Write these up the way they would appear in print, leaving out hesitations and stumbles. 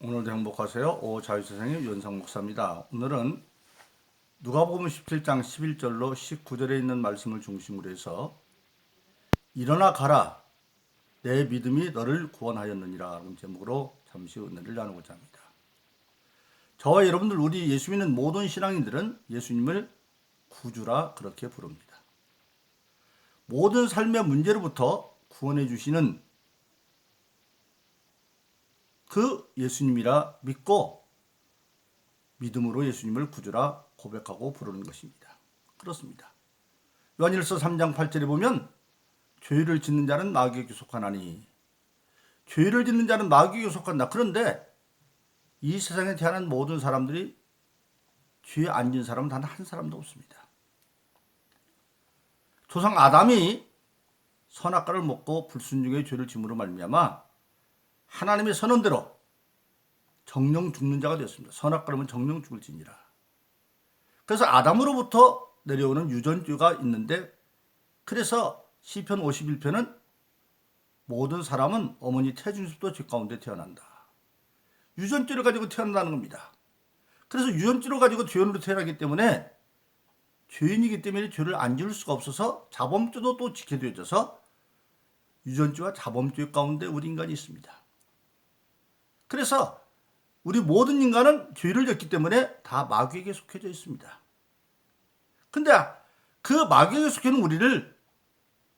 오늘도 행복하세요. 자유세상의 유현상 목사입니다. 오늘은 누가복음 17장 11절로 19절에 있는 말씀을 중심으로 해서 일어나 가라 내 믿음이 너를 구원하였느니라 라는 제목으로 잠시 은혜를 나누고자 합니다. 저와 여러분들 우리 예수 믿는 모든 신앙인들은 예수님을 구주라 그렇게 부릅니다. 모든 삶의 문제로부터 구원해 주시는 그 예수님이라 믿고 믿음으로 예수님을 구주라 고백하고 부르는 것입니다. 그렇습니다. 요한일서 3장 8절에 보면 죄를 짓는 자는 마귀에게 속하나니 죄를 짓는 자는 마귀에게 속한다. 그런데 이 세상에 태어난 모든 사람들이 죄 안 지은 사람은 단 한 사람도 없습니다. 조상 아담이 선악과를 먹고 불순종의 죄를 짐으로 말미암아 하나님의 선언대로 정령 죽는 자가 되었습니다. 선악과라면 정령 죽을지니라. 그래서 아담으로부터 내려오는 유전죄가 있는데 그래서 시편 51편은 모든 사람은 어머니 태중에서부터 죄 가운데 태어난다. 유전죄를 가지고 태어난다는 겁니다. 그래서 유전죄를 가지고 죄인으로 태어나기 때문에 죄인이기 때문에 죄를 안 지을 수가 없어서 자범죄도 또 지켜야 되어져서 유전죄와 자범죄 가운데 우리 인간이 있습니다. 그래서 우리 모든 인간은 죄를 졌기 때문에 다 마귀에게 속해져 있습니다. 근데 그 마귀에게 속해 있는 우리를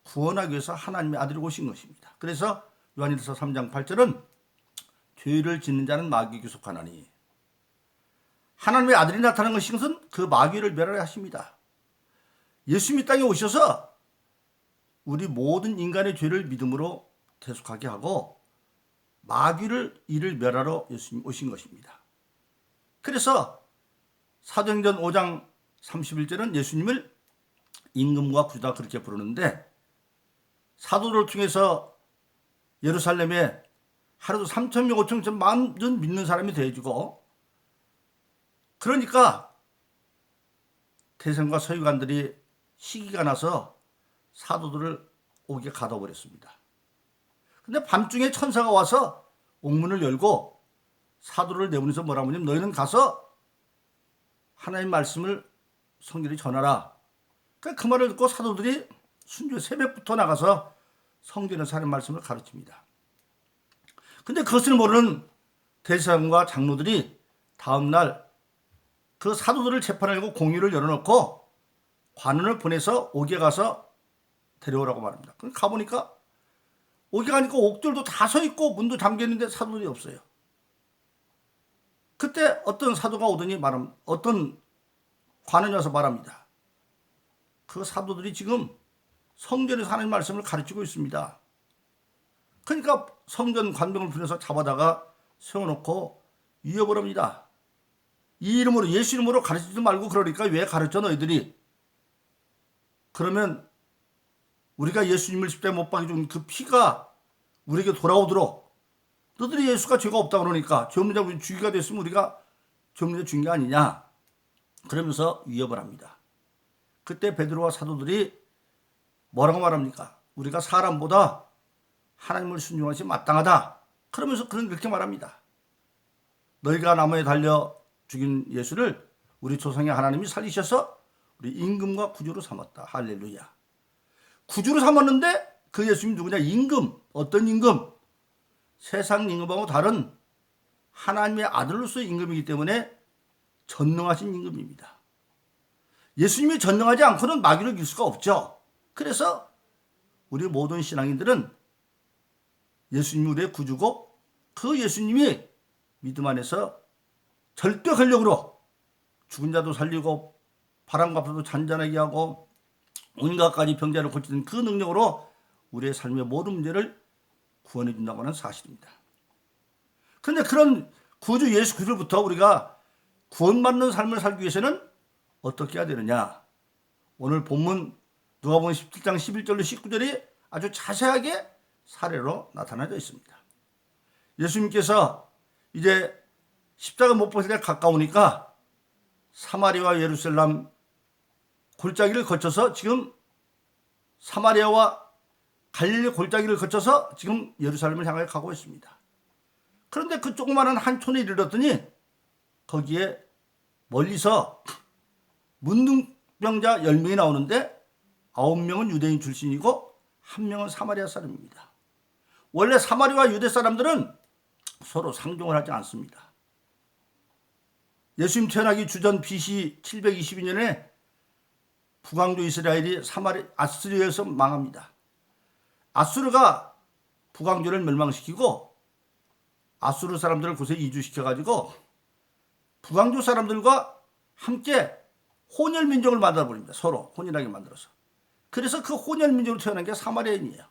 구원하기 위해서 하나님의 아들이 오신 것입니다. 그래서 요한일서 3장 8절은 죄를 짓는 자는 마귀에게 속하나니 하나님의 아들이 나타난 것은 그 마귀를 멸하려 하십니다. 예수님이 땅에 오셔서 우리 모든 인간의 죄를 믿음으로 대속하게 하고 마귀를 이를 멸하러 예수님 오신 것입니다. 그래서 사도행전 5장 31절은 예수님을 임금과 구주다 그렇게 부르는데 사도를 통해서 예루살렘에 하루도 3,000명, 5,000명, 10,000명 믿는 사람이 되어지고 그러니까 대성과 서기관들이 시기가 나서 사도들을 옥에 가둬버렸습니다. 근데 밤중에 천사가 와서 옥문을 열고 사도를 내보내서 뭐라고 하냐면 너희는 가서 하나님 말씀을 성결히 전하라. 그 말을 듣고 사도들이 순조에 새벽부터 나가서 성전에 사는 말씀을 가르칩니다. 근데 그것을 모르는 대제사장과 장로들이 다음날 그 사도들을 재판하려고 공의를 열어놓고 관원을 보내서 옥에 가서 데려오라고 말합니다. 가보니까 옥에 가니까 옥들도 다 서 있고 문도 잠겨 있는데 사도들이 없어요. 그때 어떤 사도가 오더니 어떤 관원이 와서 말합니다. 그 사도들이 지금 성전에서 하나님 말씀을 가르치고 있습니다. 그러니까 성전 관병을 불러서 잡아다가 세워놓고 위협을 합니다. 이 이름으로 예수 이름으로 가르치지 말고 그러니까 왜 가르쳐 너희들이? 그러면 우리가 예수님을 십자가에 못 박아 준 그 피가 우리에게 돌아오도록 너희들이 예수가 죄가 없다 그러니까 죄 없는 자 우리 주기가 됐으면 우리가 죄 없는 자 죽인 게 아니냐 그러면서 위협을 합니다. 그때 베드로와 사도들이 뭐라고 말합니까? 우리가 사람보다 하나님을 순종하시 마땅하다. 그러면서 그렇게 말합니다. 너희가 나무에 달려 죽인 예수를 우리 조상의 하나님이 살리셔서 우리 임금과 구주로 삼았다. 할렐루야. 구주로 삼았는데 그 예수님 누구냐? 임금. 어떤 임금? 세상 임금하고 다른 하나님의 아들로서의 임금이기 때문에 전능하신 임금입니다. 예수님이 전능하지 않고는 마귀를 이길 수가 없죠. 그래서 우리 모든 신앙인들은 예수님이 우리의 구주고 그 예수님이 믿음 안에서 절대 권력으로 죽은 자도 살리고 바람과 바다도 잔잔하게 하고 온갖 가지 병자를 고치는 그 능력으로 우리의 삶의 모든 문제를 구원해 준다고 하는 사실입니다. 그런데 그런 구주 예수 그리스도로부터 우리가 구원받는 삶을 살기 위해서는 어떻게 해야 되느냐? 오늘 본문 누가복음 17장 11절로 19절이 아주 자세하게 사례로 나타나져 있습니다. 예수님께서 이제 십자가 못 박힐 때 가까우니까 사마리아와 예루살렘 골짜기를 거쳐서 지금 사마리아와 갈릴리 골짜기를 거쳐서 지금 예루살렘을 향해 가고 있습니다. 그런데 그 조그마한 한 촌에 이르렀더니 거기에 멀리서 문둥병자 10명이 나오는데 9명은 유대인 출신이고 1명은 사마리아 사람입니다. 원래 사마리아와 유대 사람들은 서로 상종을 하지 않습니다. 예수님 태어나기 주전 BC 722년에 북왕조 이스라엘이 아수르에서 망합니다. 아수르가 북왕조를 멸망시키고 아수르 사람들을 곳에 이주시켜가지고 북왕조 사람들과 함께 혼혈민족을 만들어버립니다. 서로 혼인하게 만들어서. 그래서 그 혼혈민족으로 태어난 게 사마리아인이에요.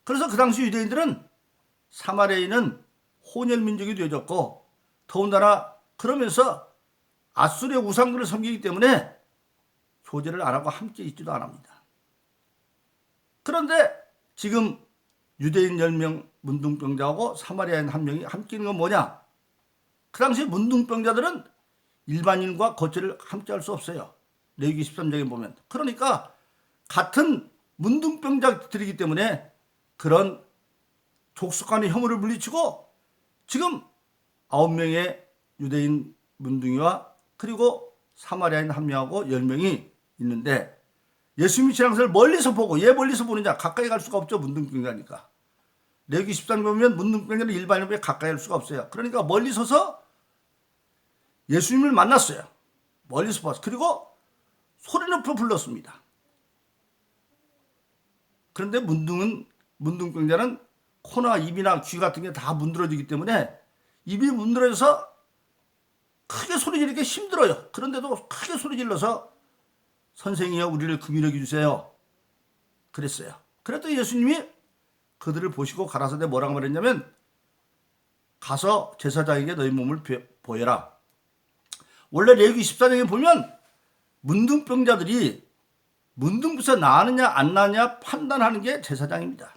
그래서 그 당시 유대인들은 사마리아인은 혼혈민족이 되어졌고 더군다나 그러면서 아수르의 우상들을 섬기기 때문에 교제를 안 하고 함께 있지도 않습니다. 그런데 지금 유대인 10명 문둥병자하고 사마리아인 1명이 함께 있는 건 뭐냐? 그 당시 문둥병자들은 일반인과 거처를 함께 할 수 없어요. 레위기 13장에 보면. 그러니까 같은 문둥병자들이기 때문에 그런 족속 간의 혐오를 물리치고 지금 9명의 유대인 문둥이와 그리고 사마리아인 1명하고 10명이 있는데 예수님이 지나가는 것을 멀리서 보고 왜 멀리서 보느냐? 가까이 갈 수가 없죠. 문둥병자니까. 레위기 13장 보면 문둥병자는 일반인에게 가까이 할 수가 없어요. 그러니까 멀리 서서 예수님을 만났어요. 멀리서 봤어요. 그리고 소리 높여 불렀습니다. 그런데 문둥병자는 코나 입이나 귀 같은 게 다 문드러지기 때문에 입이 문드러져서 크게 소리 지르기 힘들어요. 그런데도 크게 소리 질러서 선생이여 우리를 긍휼히 여겨주세요. 그랬어요. 그랬더니 예수님이 그들을 보시고 가라사대 뭐라고 말했냐면 가서 제사장에게 너희 몸을 보여라. 원래 레위기 14장에 보면 문둥병자들이 문둥병에서 나느냐 안 나느냐 판단하는 게 제사장입니다.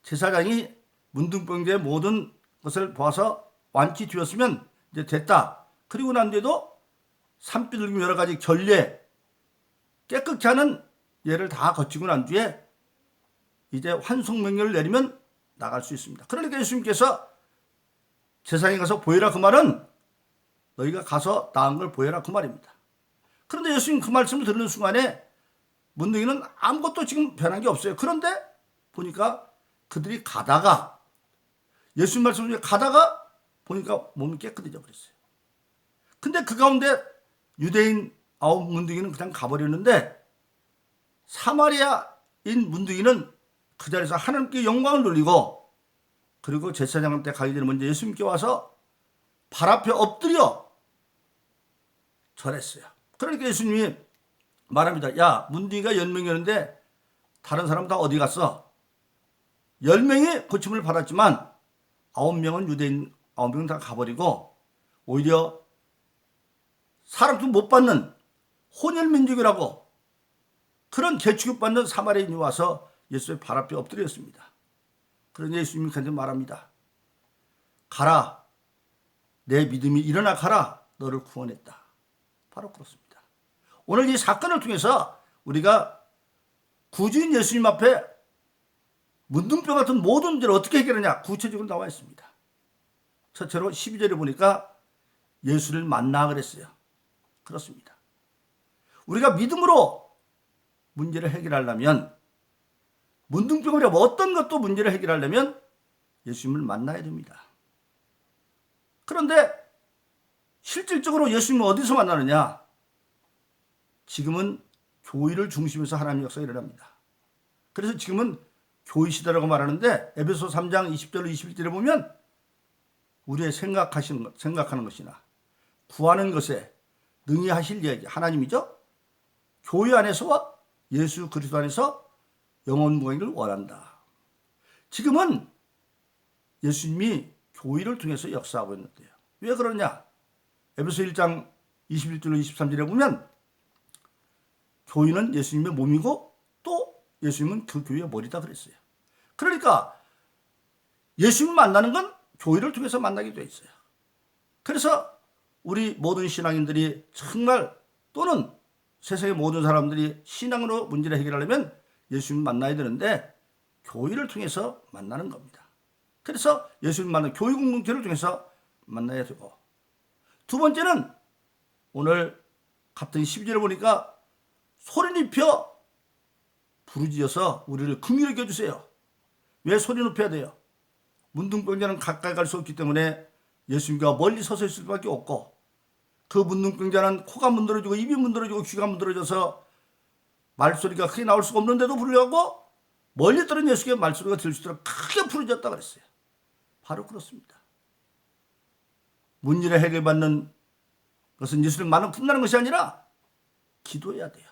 제사장이 문둥병자의 모든 것을 봐서 완치 되었으면 이제 됐다. 그리고 난 뒤에도 산비둘기 여러 가지 결례 깨끗게 하는 예를 다 거치고 난 뒤에 이제 환송명령을 내리면 나갈 수 있습니다. 그러니까 예수님께서 제사장에 가서 보여라 그 말은 너희가 가서 나은 걸 보여라 그 말입니다. 그런데 예수님 그 말씀을 들은 순간에 문둥이는 아무것도 지금 변한 게 없어요. 그런데 보니까 그들이 가다가 예수님 말씀을 가다가 보니까 몸이 깨끗해져 버렸어요. 근데 그 가운데 유대인 9문둥이는 그냥 가버렸는데 사마리아인 문둥이는 그 자리에서 하나님께 영광을 돌리고 그리고 제사장한테 가기 전에 먼저 예수님께 와서 발 앞에 엎드려 절했어요. 그러니까 예수님이 말합니다. 야, 문둥이가 10명이었는데 다른 사람 다 어디 갔어? 10명이 고침을 받았지만 9명은 유대인 9명은 다 가버리고 오히려 사람도 못 받는 혼혈민족이라고 그런 개취급받는 사마리아인이 와서 예수의 발 앞에 엎드렸습니다. 그러니 예수님이 그한테 말합니다. 가라. 내 믿음이 일어나 가라. 너를 구원했다. 바로 그렇습니다. 오늘 이 사건을 통해서 우리가 구주인 예수님 앞에 문둥병 같은 모든 문제를 어떻게 해결하냐 구체적으로 나와 있습니다. 첫째로 12절에 보니까 예수를 만나 그랬어요. 그렇습니다. 우리가 믿음으로 문제를 해결하려면 문둥병이라 어떤 것도 문제를 해결하려면 예수님을 만나야 됩니다. 그런데 실질적으로 예수님은 어디서 만나느냐? 지금은 교회를 중심에서 하나님의 역사가 일어납니다. 그래서 지금은 교회 시대라고 말하는데 에베소 3장 20절로 21절에 보면 우리의 생각하는 것이나 구하는 것에 능히 하실 얘기 하나님이죠. 교회 안에서와 예수 그리스도 안에서 영원 무궁을 원한다. 지금은 예수님이 교회를 통해서 역사하고 있는데요. 왜 그러냐? 에베소 1장 21절로 23절에 보면 교회는 예수님의 몸이고 또 예수님은 그 교회의 머리다 그랬어요. 그러니까 예수님 만나는 건 교회를 통해서 만나게 돼 있어요. 그래서 우리 모든 신앙인들이 정말 또는 세상의 모든 사람들이 신앙으로 문제를 해결하려면 예수님 만나야 되는데 교회를 통해서 만나는 겁니다. 그래서 예수님 만나는 교육 공동체를 통해서 만나야 되고, 두 번째는 오늘 같은 12절을 보니까 소리 높여 부르짖어서 우리를 긍휼히 여겨주세요. 왜 소리 높여야 돼요? 문둥병자는 가까이 갈 수 없기 때문에 예수님과 멀리 서서 있을 수밖에 없고, 그 문둥병자는 코가 문드러지고 입이 문드러지고 귀가 문드러져서 말소리가 크게 나올 수가 없는데도 불구하고 멀리 떨어진 예수님의 말소리가 들릴 수 있도록 크게 부르짖었다 그랬어요. 바로 그렇습니다. 문제를 해결받는 것은 예수님만은 품는 것이 아니라 기도해야 돼요.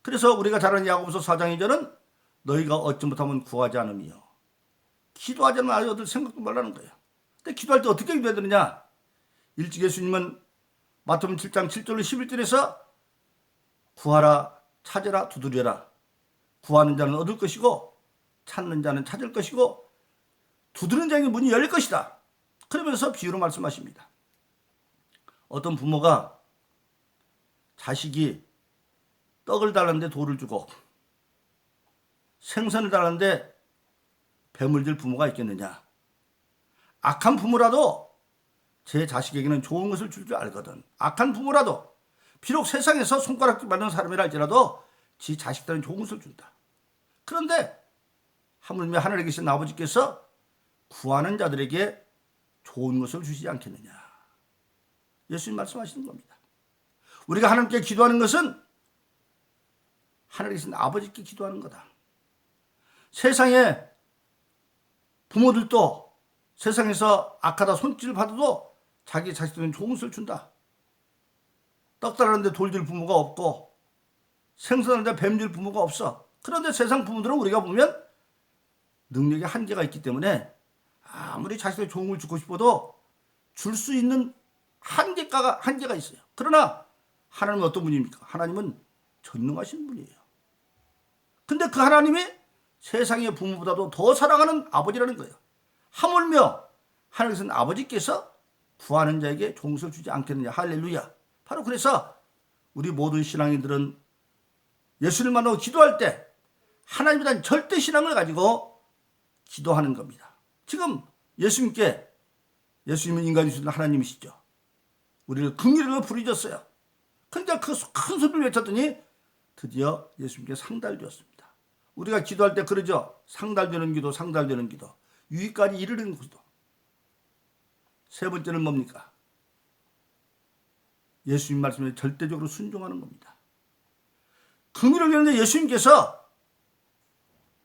그래서 우리가 잘 아는 야고보서 4장 2절은 너희가 얻지 못하면 구하지 않으며, 기도하지 않으면 아예 얻을 생각도 말라는 거예요. 근데 기도할 때 어떻게 기도해야 되느냐? 일찍 예수님은 마태복음 7장 7절로 11절에서 구하라, 찾으라, 두드려라. 구하는 자는 얻을 것이고 찾는 자는 찾을 것이고 두드리는 자에게 문이 열릴 것이다. 그러면서 비유로 말씀하십니다. 어떤 부모가 자식이 떡을 달라는데 돌을 주고 생선을 달라는데 뱀을 줄 부모가 있겠느냐? 악한 부모라도 제 자식에게는 좋은 것을 줄 줄 알거든. 악한 부모라도 비록 세상에서 손가락질 받는 사람이라 할지라도 지 자식들은 좋은 것을 준다. 그런데 하물며 하늘에 계신 아버지께서 구하는 자들에게 좋은 것을 주시지 않겠느냐? 예수님 말씀하시는 겁니다. 우리가 하나님께 기도하는 것은 하늘에 계신 아버지께 기도하는 거다. 세상에 부모들도 세상에서 악하다 손질을 받아도 자기 자식들은 좋은 것을 준다. 떡 달라는데 돌 줄 부모가 없고 생선하는데 뱀 줄 부모가 없어. 그런데 세상 부모들은 우리가 보면 능력에 한계가 있기 때문에 아무리 자식들이 좋은 걸 주고 싶어도 줄 수 있는 한계가 있어요. 그러나 하나님은 어떤 분입니까? 하나님은 전능하신 분이에요. 근데 그 하나님이 세상의 부모보다도 더 사랑하는 아버지라는 거예요. 하물며 하나님께서는 아버지께서 구하는 자에게 좋은 것을 주지 않겠느냐. 할렐루야. 바로 그래서 우리 모든 신앙인들은 예수를 만나고 기도할 때 하나님에 대한 절대 신앙을 가지고 기도하는 겁니다. 지금 예수님은 인간이 주신 하나님이시죠. 우리를 긍휼히 부르셨어요. 그러니까 그 큰 소리를 외쳤더니 드디어 예수님께 상달되었습니다. 우리가 기도할 때 그러죠. 상달되는 기도, 상달되는 기도. 유익까지 이르는 기도. 세 번째는 뭡니까? 예수님 말씀에 절대적으로 순종하는 겁니다. 긍휼을 여는데 예수님께서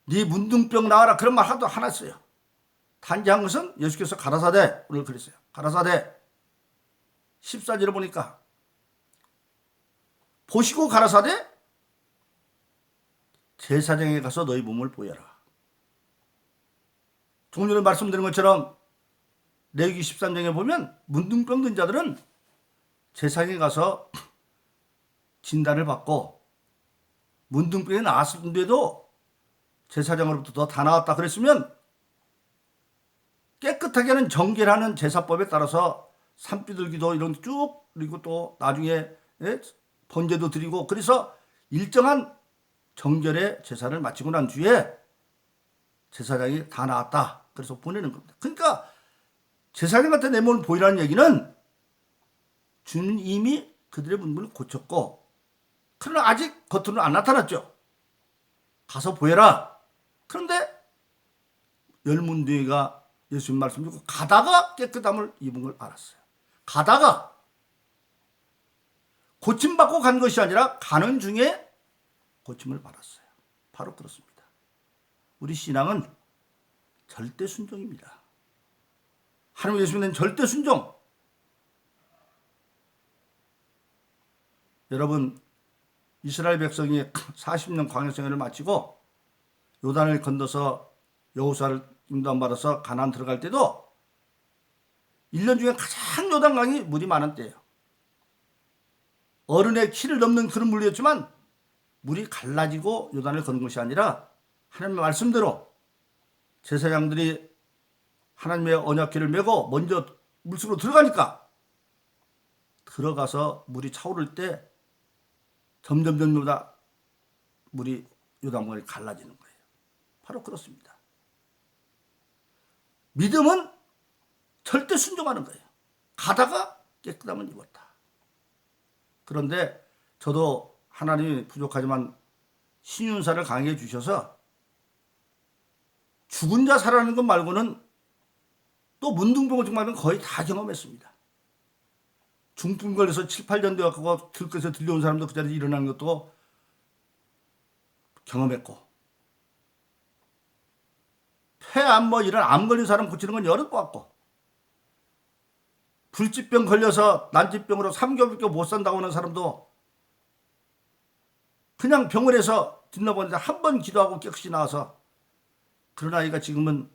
네 문둥병 나와라 그런 말 하도 안 했어요. 단지 한 것은 예수께서 가라사대, 오늘 그랬어요. 가라사대 14절을 보니까 보시고 가라사대 제사장에 가서 너희 몸을 보여라. 조금 전에 말씀드린 것처럼 레위기 13장에 보면 문둥병 든 자들은 제사장에 가서 진단을 받고 문둥병이 나았는데도 제사장으로부터 다 나왔다 그랬으면 깨끗하게 하는 정결 하는 제사법에 따라서 산비둘기도 이런 쭉 그리고 또 나중에 번제도 드리고 그래서 일정한 정결의 제사를 마치고 난 뒤에 제사장이 다 나왔다. 그래서 보내는 겁니다. 그러니까 제사장한테 내 몸을 보이라는 얘기는 주는 이미 그들의 문제를 고쳤고 그러나 아직 겉으로는 안 나타났죠. 가서 보여라. 그런데 열문대가 예수님 말씀 듣고 가다가 깨끗함을 입은 걸 알았어요. 가다가 고침받고 간 것이 아니라 가는 중에 고침을 받았어요. 바로 그렇습니다. 우리 신앙은 절대 순종입니다. 하나님 예수님은 절대 순종. 여러분 이스라엘 백성이 40년 광야 생활을 마치고 요단을 건너서 여호수아를 인도받아서 가나안 들어갈 때도 1년 중에 가장 요단강이 물이 많은 때예요. 어른의 키를 넘는 그런 물이었지만 물이 갈라지고 요단을 거는 것이 아니라 하나님의 말씀대로 제사장들이 하나님의 언약궤를 메고 먼저 물속으로 들어가니까 들어가서 물이 차오를 때 점점점마다 물이 요단강이 갈라지는 거예요. 바로 그렇습니다. 믿음은 절대 순종하는 거예요. 가다가 깨끗함을 입었다. 그런데 저도 하나님이 부족하지만 신윤사를 강해 주셔서 죽은 자 살아나는 것 말고는 또 문둥병증 말고는 거의 다 경험했습니다. 중풍 걸려서 7, 8년 되었고 들것에서 들려온 사람도 그 자리에 일어나는 것도 경험했고, 폐암 이런 암 걸린 사람 고치는 건 여러 것 같고, 불치병 걸려서 난치병으로 3개월밖에 못 산다고 하는 사람도 그냥 병원에서 뒷너보는데 한 번 기도하고 깨끗이 나와서, 그런 아이가 지금은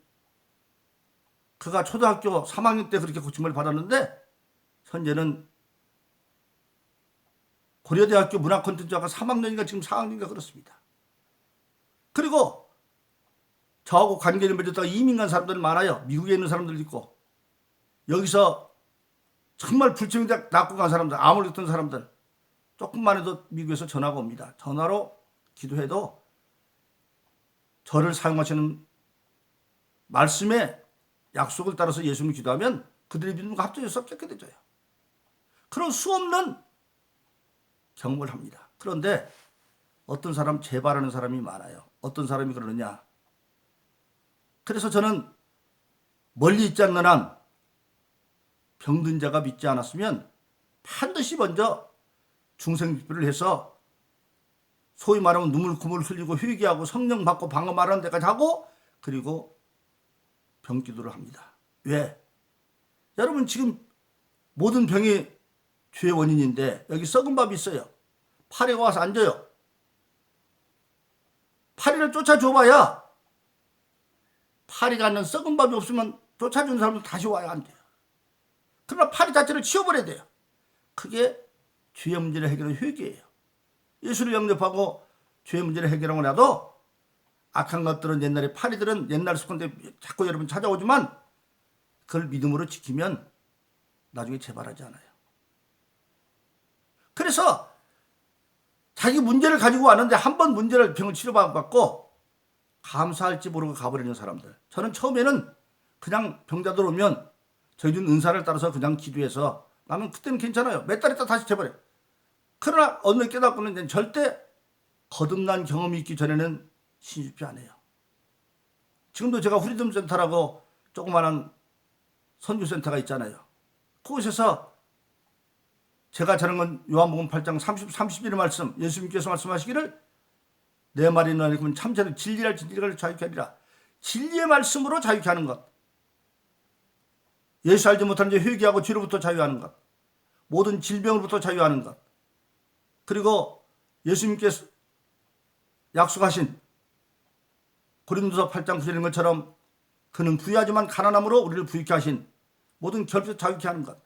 그가 초등학교 3학년 때 그렇게 고침을 받았는데 현재는 고려대학교 문화콘텐츠학과 3학년인가 지금 4학년인가 그렇습니다. 그리고 저하고 관계를 맺었다가 이민 간 사람들 많아요. 미국에 있는 사람들 있고, 여기서 정말 불치병 낫고 간 사람들, 암을 겪던 사람들, 조금만 해도 미국에서 전화가 옵니다. 전화로 기도해도 저를 사용하시는 말씀의 약속을 따라서 예수님을 기도하면 그들의 믿음과 합쳐져서 깨끗해져요. 그런 수없는 경험을 합니다. 그런데 어떤 사람 재발하는 사람이 많아요. 어떤 사람이 그러느냐. 그래서 저는 멀리 있지 않는 한 병든 자가 믿지 않았으면 반드시 먼저 중생집회를 해서 소위 말하면 눈물 흘리고 회개하고 성령 받고 방언 말하는 데까지 하고, 그리고 병기도를 합니다. 왜? 여러분 지금 모든 병이 죄의 원인인데 여기 썩은 밥이 있어요. 파리가 와서 앉아요. 파리를 쫓아줘봐야, 파리가 앉는 썩은 밥이 없으면 쫓아주는 사람도 다시 와야 안 돼요. 그러나 파리 자체를 치워버려야 돼요. 그게 죄의 문제를 해결하는 회개예요. 예수를 영접하고 죄의 문제를 해결하고 나도 악한 것들은 옛날에 파리들은 옛날 습관대 자꾸 여러분 찾아오지만 그걸 믿음으로 지키면 나중에 재발하지 않아요. 그래서 자기 문제를 가지고 왔는데 한 번 문제를 병을 치료받고 감사할지 모르고 가버리는 사람들. 저는 처음에는 그냥 병자들 오면 저희는 은사를 따라서 그냥 기도해서 나는 그때는 괜찮아요. 몇 달 있다 다시 재발해요. 그러나 어느 날 깨닫고는 절대 거듭난 경험이 있기 전에는 신집회 안 해요. 지금도 제가 후리덤 센터라고 조그마한 선교센터가 있잖아요. 그곳에서 제가 전한 건 요한복음 8장 31의 말씀, 예수님께서 말씀하시기를 내 말이 너희 그러면 참새로 진리를 자유케 하리라. 진리의 말씀으로 자유케 하는 것. 예수 알지 못하는 자 회개하고 죄로부터 자유하는 것. 모든 질병으로부터 자유하는 것. 그리고 예수님께서 약속하신 고린도서 8장 9절인 것처럼 그는 부유하지만 가난함으로 우리를 부유케 하신 모든 결핍에서 자유케 하는 것.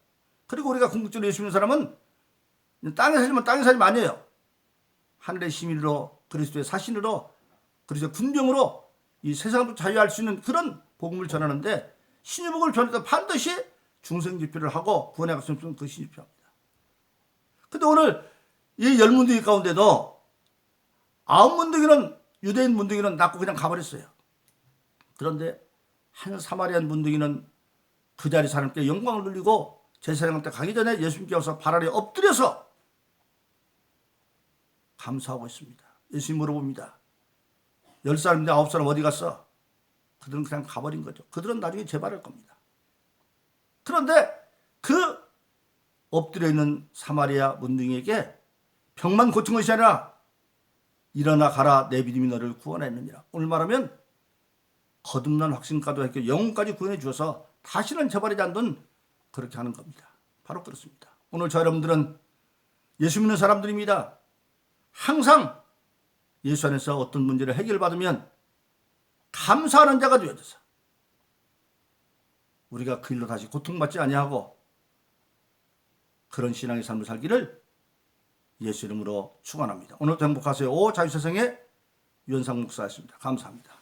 그리고 우리가 궁극적으로 예수 믿는 사람은 땅에 살면 땅에 살림 아니에요. 하늘의 시민으로 그리스도의 사신으로 그리스도의 군병으로 이 세상을 자유할 수 있는 그런 복음을 전하는데, 신유복을 전할 때 반드시 중생집회를 하고 구원의 약속은 그 신집회합니다. 근데 오늘 이 열 문둥이 가운데도 9문둥이는 유대인 문둥이는 낳고 그냥 가버렸어요. 그런데 한 사마리안 문둥이는 그 자리 사람께 영광을 돌리고 제사장한테 가기 전에 예수님께 와서 발 아래 엎드려서 감사하고 있습니다. 예수님 물어봅니다. 10사람인데 9사람 어디 갔어? 그들은 그냥 가버린 거죠. 그들은 나중에 재발할 겁니다. 그런데 그 엎드려 있는 사마리아 문둥이에게 병만 고친 것이 아니라 일어나 가라 내 믿음이 너를 구원했느니라. 오늘 말하면 거듭난 확신과도 했고 영혼까지 구원해 주어서 다시는 재발하지 않는 그렇게 하는 겁니다. 바로 그렇습니다. 오늘 저 여러분들은 예수 믿는 사람들입니다. 항상 예수 안에서 어떤 문제를 해결받으면 감사하는 자가 되어져서 우리가 그 일로 다시 고통받지 아니하고 그런 신앙의 삶을 살기를 예수 이름으로 축원합니다. 오늘도 행복하세요. 오 자유세상의 유현상 목사였습니다. 감사합니다.